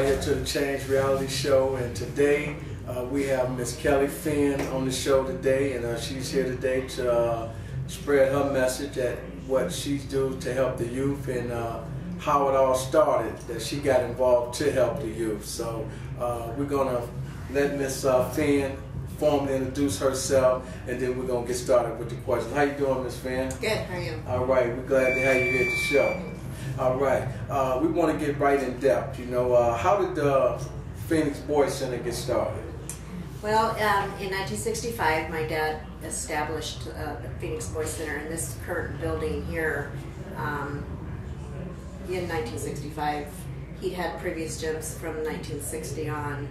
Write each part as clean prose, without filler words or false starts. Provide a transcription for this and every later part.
right here to the Change Reality Show, and today we have Miss Kelly Fenn on the show today, and she's here today to spread her message at what she's doing to help the youth and how it all started, that she got involved to help the youth. So we're going to let Miss Fenn formally introduce herself, and then we're going to get started with the questions. How you doing, Miss Fenn? Good, how are you? All right, we're glad to have you here at the show. All right, we want to get right in depth. You know, how did the Phoenix Boys Center get started? Well, in 1965, my dad established the Phoenix Boys Center in this current building here. In 1965, he'd had previous gyms from 1960 on,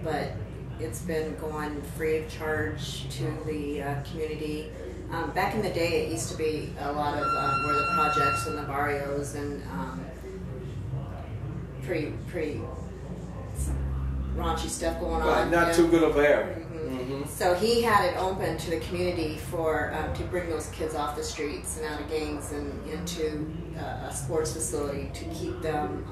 but it's been going free of charge to the community. Back in the day, it used to be a lot of where the projects and the barrios and pretty raunchy stuff going on. Not too good of an area. So he had it open to the community for to bring those kids off the streets and out of gangs and into a sports facility to keep them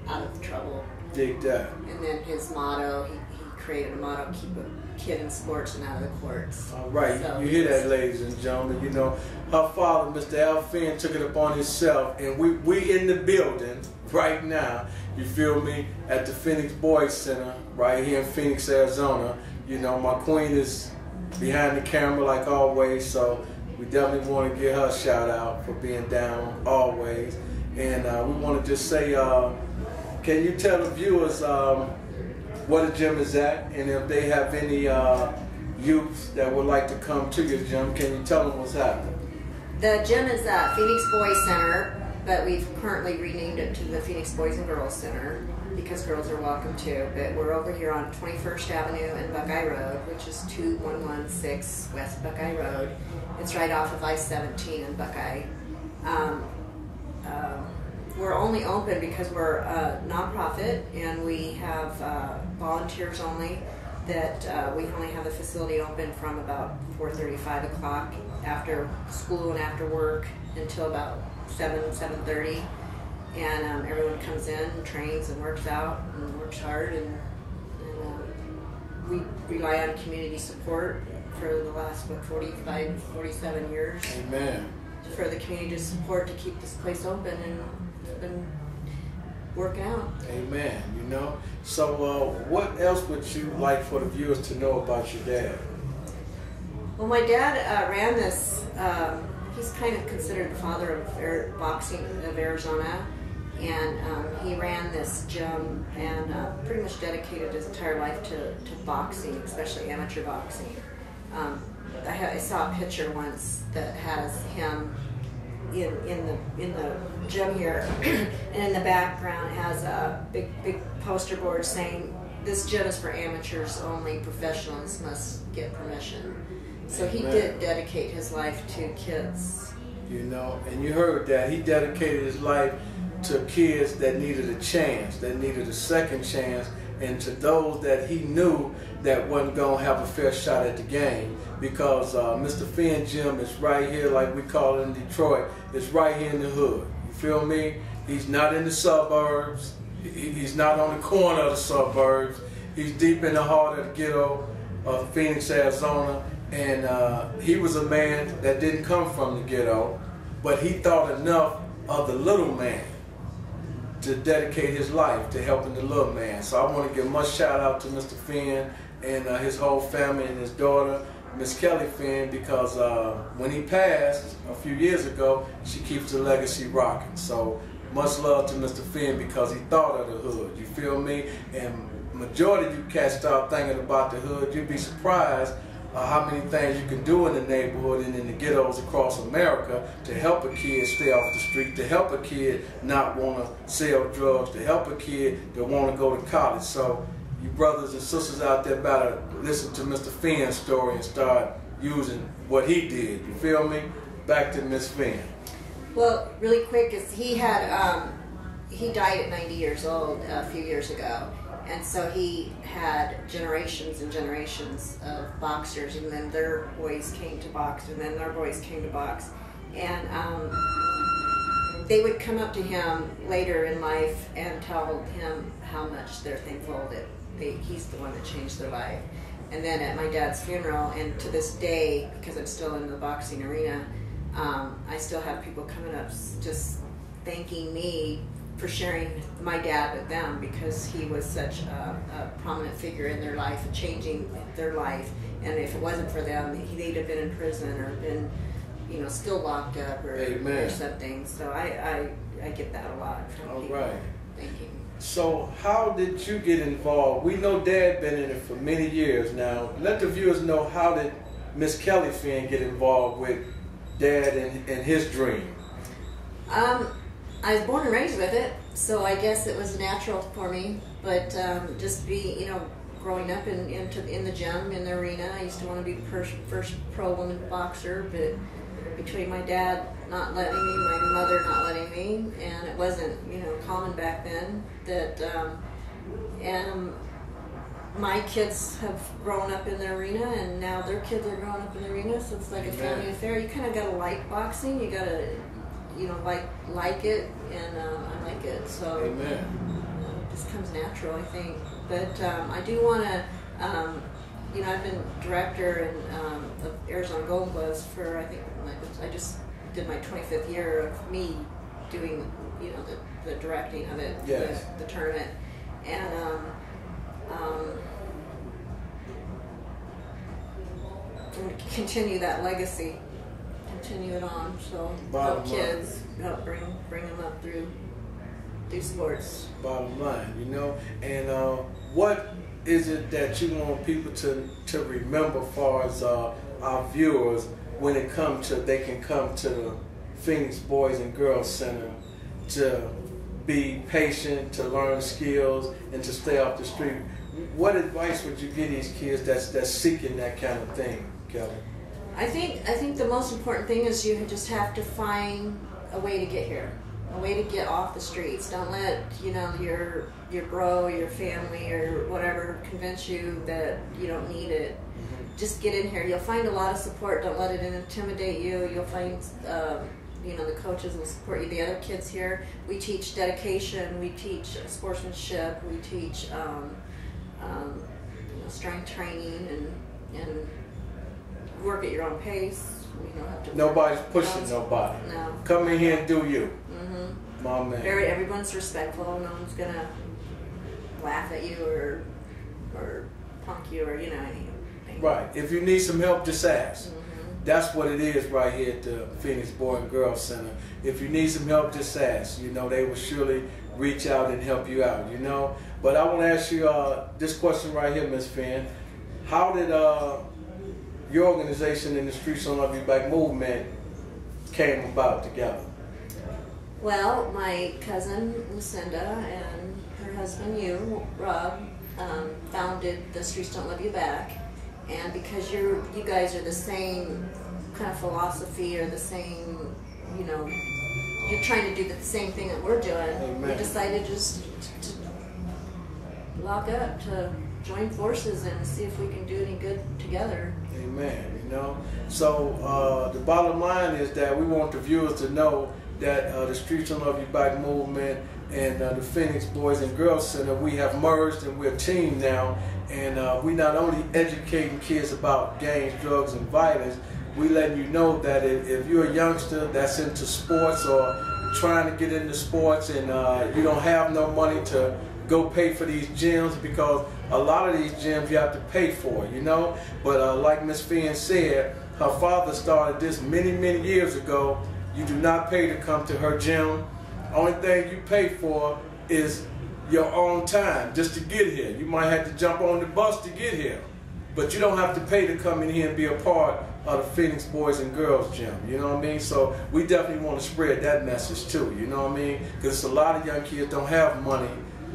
out of trouble. Dig that. And then his motto, he created a motto: keep a kid in sports and out of the courts. All right, So you hear that, ladies and gentlemen. You know, her father, Mr. Al Fenn, took it upon himself, and we in the building right now, you feel me, at the Phoenix Boys Center right here in Phoenix, Arizona. You know, my queen is behind the camera like always, so we definitely want to give her a shout out for being down always. And we want to just say, can you tell the viewers what the gym is at, and if they have any youths that would like to come to your gym, can you tell them what's happening? the gym is Phoenix Boys Center, but we've currently renamed it to the Phoenix Boys and Girls Center because girls are welcome too. But we're over here on 21st Avenue and Buckeye Road, which is 2116 West Buckeye Road. It's right off of I-17 in Buckeye. We're only open because we're a nonprofit and we have volunteers only. That we only have the facility open from about 4:30, 5 o'clock after school and after work until about 7:30, and everyone comes in and trains and works out and works hard, and we rely on community support for the last 47 years. Amen. For the community support to keep this place open, and it's been working out. Amen. You know, so what else would you like for the viewers to know about your dad? Well, my dad ran this. He's kind of considered the father of boxing of Arizona, and he ran this gym and pretty much dedicated his entire life to boxing, especially amateur boxing. I saw a picture once that has him in the gym here, and in the background has a big poster board saying this gym is for amateurs only, professionals must get permission. So he did dedicate his life to kids. You know, and you heard that he dedicated his life to kids that needed a chance, that needed a second chance, and to those that he knew that wasn't gonna have a fair shot at the game. Because Mr. Fenn Gym is right here, like we call it in Detroit. It's right here in the hood. You feel me? He's not in the suburbs. He's not on the corner of the suburbs. He's deep in the heart of the ghetto of Phoenix, Arizona. And he was a man that didn't come from the ghetto, but he thought enough of the little man to dedicate his life to helping the little man. So I want to give much shout out to Mr. Fenn and his whole family and his daughter, Miss Kelly Fenn, because when he passed a few years ago, she keeps the legacy rocking. So much love to Mr. Fenn because he thought of the hood. You feel me? And majority of you cats start thinking about the hood. You'd be surprised how many things you can do in the neighborhood and in the ghettos across America to help a kid stay off the street, to help a kid not want to sell drugs, to help a kid that want to go to college. So you brothers and sisters out there better listen to Mr. Fenn's story and start using what he did. You feel me? Back to Miss Fenn. Well, really quick, is he had he died at 90 years old a few years ago, and so he had generations and generations of boxers, and then their boys came to box, and then their boys came to box, and they would come up to him later in life and tell him how much they're thankful that he's the one that changed their life. And then at my dad's funeral, and to this day, because I'm still in the boxing arena, I still have people coming up just thanking me for sharing my dad with them, because he was such a prominent figure in their life, changing their life. And if it wasn't for them, they'd have been in prison or been, you know, still locked up or something. So I get that a lot from people. Right. Thank you. So how did you get involved? We know Dad been in it for many years now. Let the viewers know, how did Miss Kelly Fenn get involved with Dad and his dream? I was born and raised with it, so I guess it was natural for me. But just you know, growing up in the gym, in the arena, I used to want to be the first pro woman boxer, but between my dad not letting me, my mother not letting me, and it wasn't, you know, common back then, that and my kids have grown up in the arena, and now their kids are growing up in the arena, so it's like a family affair. You kind of gotta like boxing, you gotta, you know, like it, and I like it, so it just comes natural, I think. But I do want to, you know, I've been director of Arizona Golden Gloves for, I think, I just did my 25th year of me doing, you know, the directing of it, the tournament, and continue that legacy, continue it on. So help kids, help bring them up through sports. Bottom line, you know. And what is it that you want people to remember, as far as our viewers, when it comes to, they can come to the Phoenix Boys and Girls Center to be patient, to learn skills, and to stay off the street? What advice would you give these kids that's seeking that kind of thing, Kelly? I think the most important thing is you just have to find a way to get here, a way to get off the streets. Don't let, you know, your bro, your family, or whatever convince you that you don't need it. Just get in here. You'll find a lot of support. Don't let it intimidate you. You'll find, you know, the coaches will support you. The other kids here, we teach dedication. We teach sportsmanship. We teach, you know, strength training and work at your own pace. You don't have to. Nobody's pushing nobody. No. Come in here and do you. My man. Everyone's respectful. No one's gonna laugh at you or punk you, or, you know, anything. Right. If you need some help, just ask. That's what it is right here at the Phoenix Boy and Girl Center. If you need some help, just ask. You know, they will surely reach out and help you out, you know. But I want to ask you this question right here, Ms. Fenn. How did your organization in the Streets Don't Love You Back movement came about together? Well, my cousin Lucinda and her husband, Rob, founded the Streets Don't Love You Back. And because you guys are the same kind of philosophy, or the same, you know, you're trying to do the same thing that we're doing, we decided just to lock up, to join forces and see if we can do any good together. Amen. You know, so the bottom line is that we want the viewers to know that the Streets Don't Love You Back movement and the Phoenix Boys and Girls Center, we have merged and we're a team now. And we not only educating kids about gangs, drugs, and violence, we letting you know that if you're a youngster that's into sports or trying to get into sports, and you don't have no money to go pay for these gyms, because a lot of these gyms you have to pay for, you know. But like Miss Fenn said, her father started this many, many years ago. You do not pay to come to her gym. Only thing you pay for is your own time just to get here. You might have to jump on the bus to get here, but you don't have to pay to come in here and be a part of the Phoenix Boys and Girls Gym. You know what I mean? So we definitely want to spread that message too. You know what I mean? Because a lot of young kids don't have money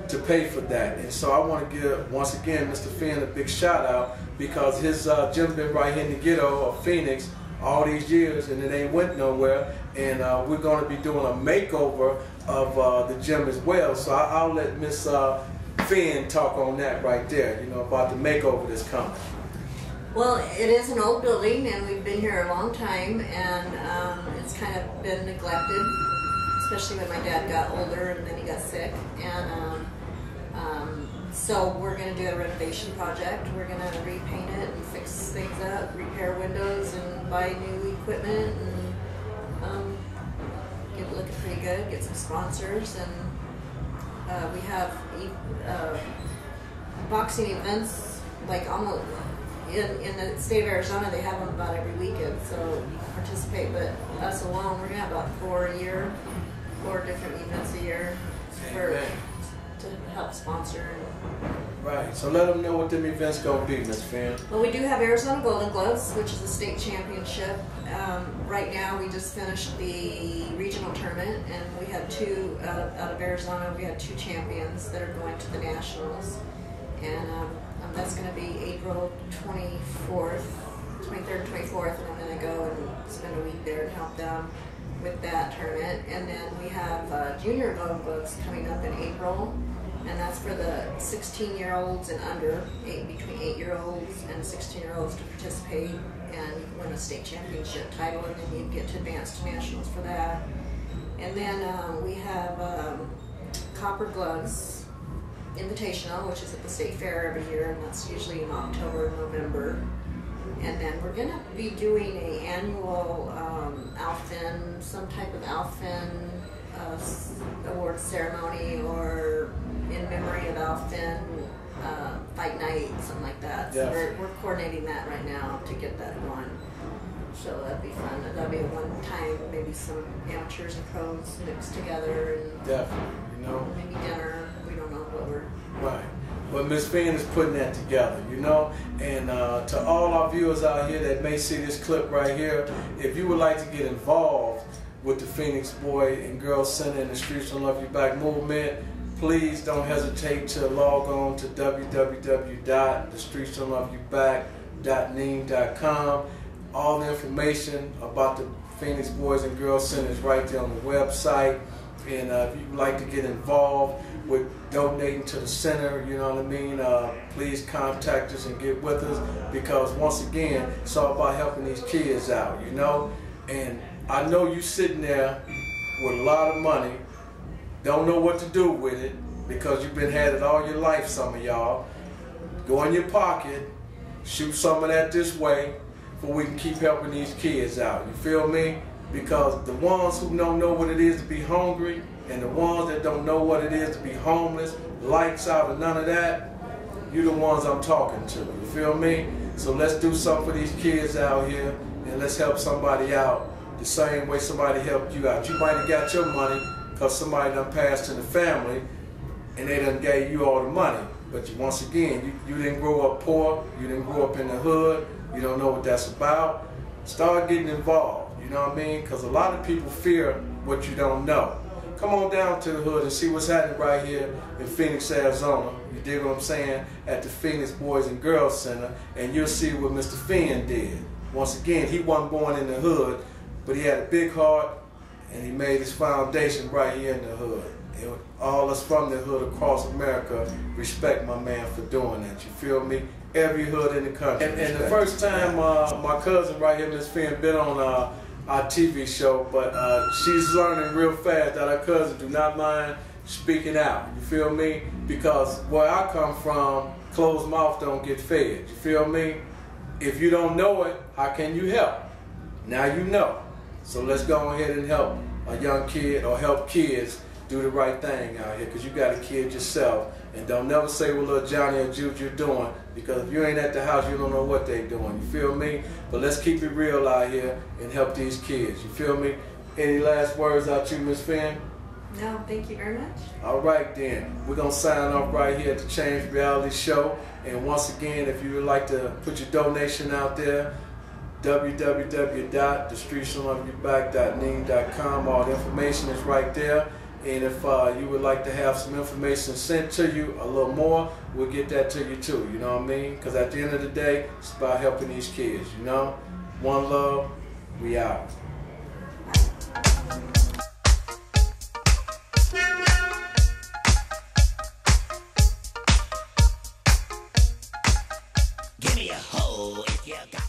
to pay for that. And so I want to give, once again, Mr. Fenn a big shout out, because his gym been right here in the ghetto of Phoenix all these years, and it ain't went nowhere. And we're going to be doing a makeover of the gym as well. So I'll let Miss Fenn talk on that right there, you know, about the makeover that's coming. Well, it is an old building, and we've been here a long time, and it's kind of been neglected. especially when my dad got older and then he got sick. And so we're going to do a renovation project. We're going to repaint it and fix things up, repair windows and buy new equipment and get it looking pretty good, get some sponsors. And we have boxing events, like almost in the state of Arizona, they have them about every weekend, so you can participate. But us alone, we're going to have about 4 different events a year to help sponsor. Right, so let them know what them events going to be, Ms. Fenn. Well, we do have Arizona Golden Gloves, which is a state championship. Right now, we just finished the regional tournament, and we had two out of Arizona. We had 2 champions that are going to the nationals, and that's going to be April 23rd and 24th, and I'm going to go and spend a week there and help them with that tournament. And then we have Junior Golden Gloves coming up in April, and that's for the 16-year-olds and under, between 8-year-olds and 16-year-olds to participate and win a state championship title, and then you get to advance to nationals for that. And then we have Copper Gloves Invitational, which is at the state fair every year, and that's usually in October and November. And then we're going to be doing an annual Fenn, some type of Fenn award ceremony, or in memory of Fenn fight night, something like that. So we're coordinating that right now to get that going. So that'd be fun. That'd be a one-time, maybe some amateurs and pros mixed together, and definitely, maybe dinner. We don't know what we're right. But Ms. Fenn is putting that together, and to all our viewers out here that may see this clip right here, if you would like to get involved with the Phoenix Boy and Girl Center and the Streets Don't Love You Back movement, please don't hesitate to log on to www.thestreetsdon'tloveYouBack.ning.com. All the information about the Phoenix Boys and Girls Center is right there on the website. And if you'd like to get involved with donating to the center, please contact us and get with us, because once again, it's all about helping these kids out, And I know you sitting there with a lot of money, don't know what to do with it, because you've been had it all your life, some of y'all. Go in your pocket, shoot some of that this way, so we can keep helping these kids out. You feel me? Because the ones who don't know what it is to be hungry, and the ones that don't know what it is to be homeless, lights out and none of that, you're the ones I'm talking to. You feel me? So let's do something for these kids out here, and let's help somebody out the same way somebody helped you out. You might have got your money because somebody done passed to the family, and they done gave you all the money. But once again, you didn't grow up poor, you didn't grow up in the hood, you don't know what that's about. Start getting involved, you know what I mean? Because a lot of people fear what you don't know. Come on down to the hood and see what's happening right here in Phoenix, Arizona. You dig what I'm saying? At the Phoenix Boys and Girls Center, and you'll see what Mr. Fenn did. Once again, he wasn't born in the hood, but he had a big heart, and he made his foundation right here in the hood. And all us from the hood across America respect my man for doing that. You feel me? Every hood in the country. And the first time my cousin right here, Ms. Fenn, been on our TV show, but she's learning real fast that her cousin do not mind speaking out. You feel me? Because where I come from, closed mouth don't get fed. You feel me? If you don't know it, how can you help? Now you know. So let's go ahead and help a young kid, or help kids do the right thing out here, because you got a kid yourself. And don't never say what little Johnny or Jude you're doing, because if you ain't at the house, you don't know what they doing. You feel me? But let's keep it real out here and help these kids. You feel me? Any last words out you, Ms. Fenn? No, thank you very much. All right then. We're going to sign off right here at the Change Reality Show. And once again, if you would like to put your donation out there, www.thestreetsdon'tloveYouBack.ning.com. All the information is right there. And if you would like to have some information sent to you a little more, we'll get that to you too, you know what I mean? Because at the end of the day, it's about helping these kids, you know? One love, we out. Give me a hoe if you got